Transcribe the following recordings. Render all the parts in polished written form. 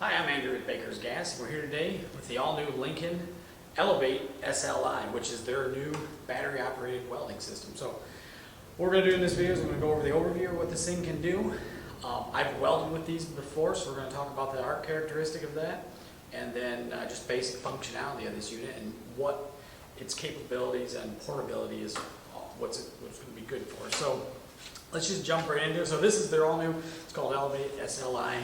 Hi, I'm Andrew at Baker's Gas. We're here today with the all-new Lincoln Elevate SLI, which is their new battery-operated welding system. So what we're going to do in this video is we're going to go over the overview of what this thing can do. I've welded with these before, so we're going to talk about the arc characteristic of that, and then just basic functionality of this unit and what its capabilities and portability is, what's going to be good for. So let's just jump right into it. So this is their all-new, it's called Elevate SLI.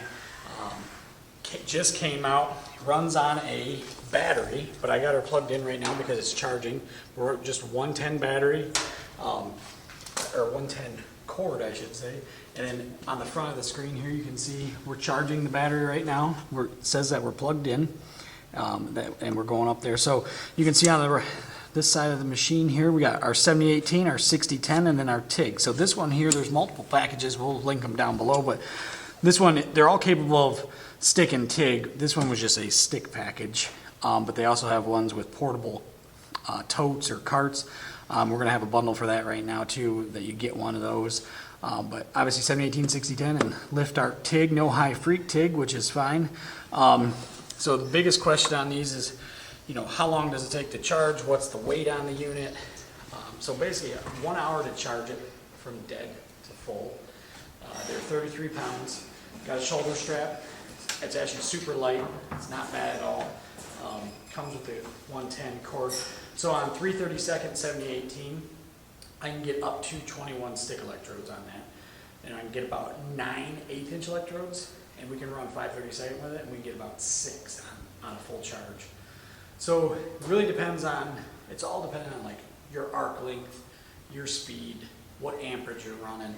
Just came out, runs on a battery, but I got her plugged in right now because it's charging. We're just 110 battery, or 110 cord I should say. And then on the front of the screen here you can see we're charging the battery right now. It says that we're plugged in, and we're going up there. So you can see on this side of the machine here we got our 7018, our 6010, and then our TIG. So this one here, there's multiple packages, we'll link them down below, but this one, they're all capable of stick and TIG. This one was just a stick package, but they also have ones with portable totes or carts. We're going to have a bundle for that right now too, that you get one of those. But obviously 718, 6010, and lift arc TIG, no high freak TIG, which is fine. So the biggest question on these is, you know, how long does it take to charge? What's the weight on the unit? So basically 1 hour to charge it from dead to full. They're 33 pounds. Got a shoulder strap. It's actually super light. It's not bad at all. Comes with the 110 cord. So on 3/32 7018, I can get up to 21 stick electrodes on that. And I can get about 9 1/8" electrodes, and we can run 5/32 with it, and we can get about 6 on a full charge. So it really depends on, it's all dependent on like your arc length, your speed, what amperage you're running.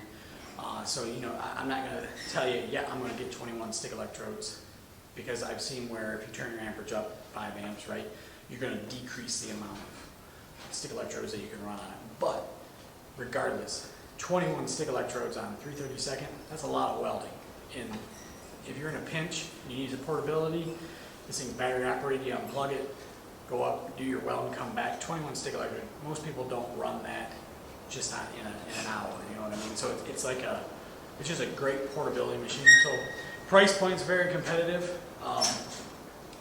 So, you know, I'm not going to tell you, yeah, I'm going to get 21 stick electrodes, because I've seen where if you turn your amperage up 5 amps, right, you're going to decrease the amount of stick electrodes that you can run on it. But regardless, 21 stick electrodes on 3/32, that's a lot of welding. And if you're in a pinch, you need the portability, this thing's battery operated, you unplug it, go up, do your weld, and come back. 21 stick electrodes. Most people don't run that just not in an hour, you know what I mean? So it's like it's just a great portability machine. So price point's very competitive,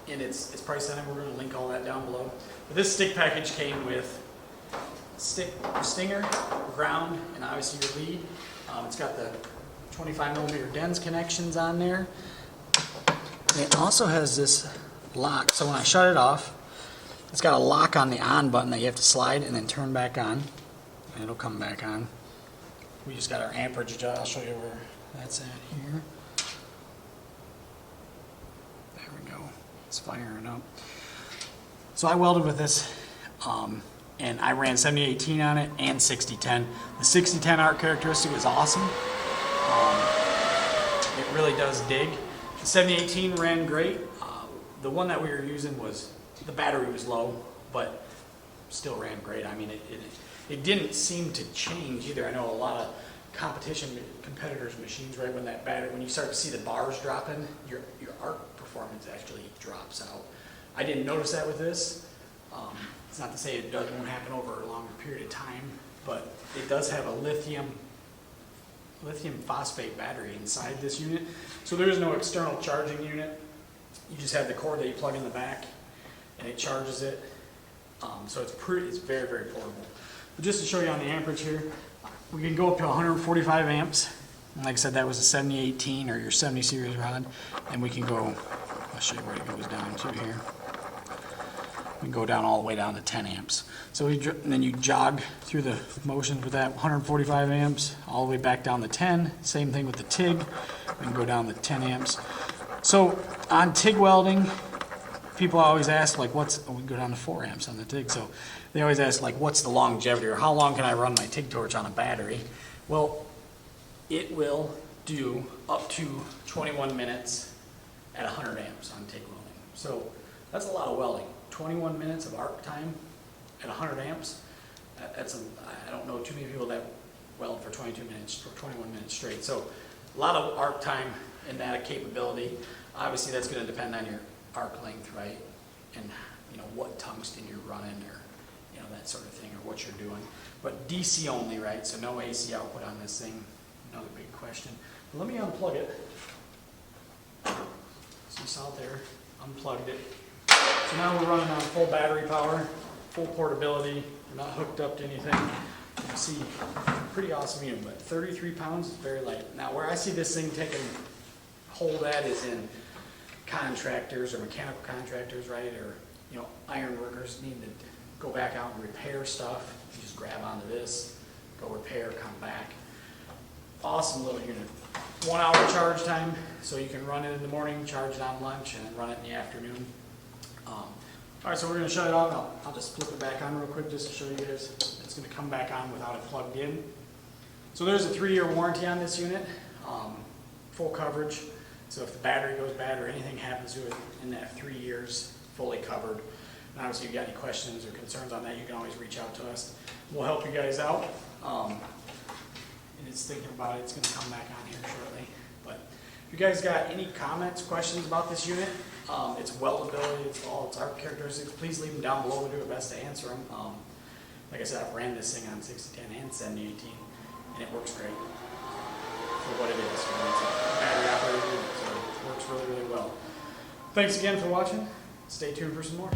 and it's priced on it. We're going to link all that down below. But this stick package came with stinger, ground, and obviously your lead. It's got the 25mm DENS connections on there. And it also has this lock, so when I shut it off, it's got a lock on the on button that you have to slide and then turn back on. And it'll come back on. We just got our amperage adjust. I'll show you where that's at here. There we go. It's firing up. So I welded with this, and I ran 7018 on it and 6010. The 6010 arc characteristic is awesome. It really does dig. The 7018 ran great. The one that we were using was, the battery was low, but still ran great. I mean, it didn't seem to change either. I know a lot of competitors' machines, right, when you start to see the bars dropping, your arc performance actually drops out. I didn't notice that with this. It's not to say it won't happen over a longer period of time, but it does have a lithium phosphate battery inside this unit. So there is no external charging unit. You just have the cord that you plug in the back, and it charges it. So it's very, very portable. But just to show you on the amperage here, we can go up to 145 amps. And like I said, that was a 7018 or your 70 series rod. And we can go, I'll show you where it goes down to here. We can go down all the way down to 10 amps. So and then you jog through the motions with that 145 amps, all the way back down to 10. Same thing with the TIG. We can go down to 10 amps. So on TIG welding, people always ask, like, we go down to 4 amps on the TIG. So they always ask, like, what's the longevity, or how long can I run my TIG torch on a battery? Well, it will do up to 21 minutes at 100 amps on TIG welding. So that's a lot of welding. 21 minutes of arc time at 100 amps. I don't know too many people that weld for 22 minutes or 21 minutes straight. So a lot of arc time and that capability. Obviously, that's going to depend on your arc length, right? And you know what tungsten you're running, or you know that sort of thing, or what you're doing. But DC only, right? So no AC output on this thing. Another big question. Let me unplug it. So you just out there, unplugged it. So now we're running on full battery power, full portability. We're not hooked up to anything. You can see, pretty awesome unit, but 33 pounds is very light. Now where I see this thing taking hold at is in contractors or mechanical contractors, right? Or, you know, iron workers need to go back out and repair stuff. You just grab onto this, go repair, come back. Awesome little unit. 1 hour charge time, so you can run it in the morning, charge it on lunch, and then run it in the afternoon. All right, so we're going to shut it off. I'll just flip it back on real quick just to show you guys. It's going to come back on without it plugged in. So there's a 3-year warranty on this unit, full coverage. So if the battery goes bad or anything happens to it in that 3 years, fully covered. And obviously, if you got any questions or concerns on that, you can always reach out to us. We'll help you guys out. And it's thinking about it, it's going to come back on here shortly. But if you guys got any comments, questions about this unit, its weldability, it's our characteristics, please leave them down below. We'll do our best to answer them. Like I said, I've ran this thing on 6010 and 7018, and it works great for what it is. It's a battery operated unit, so it works really, really well. Thanks again for watching. Stay tuned for some more.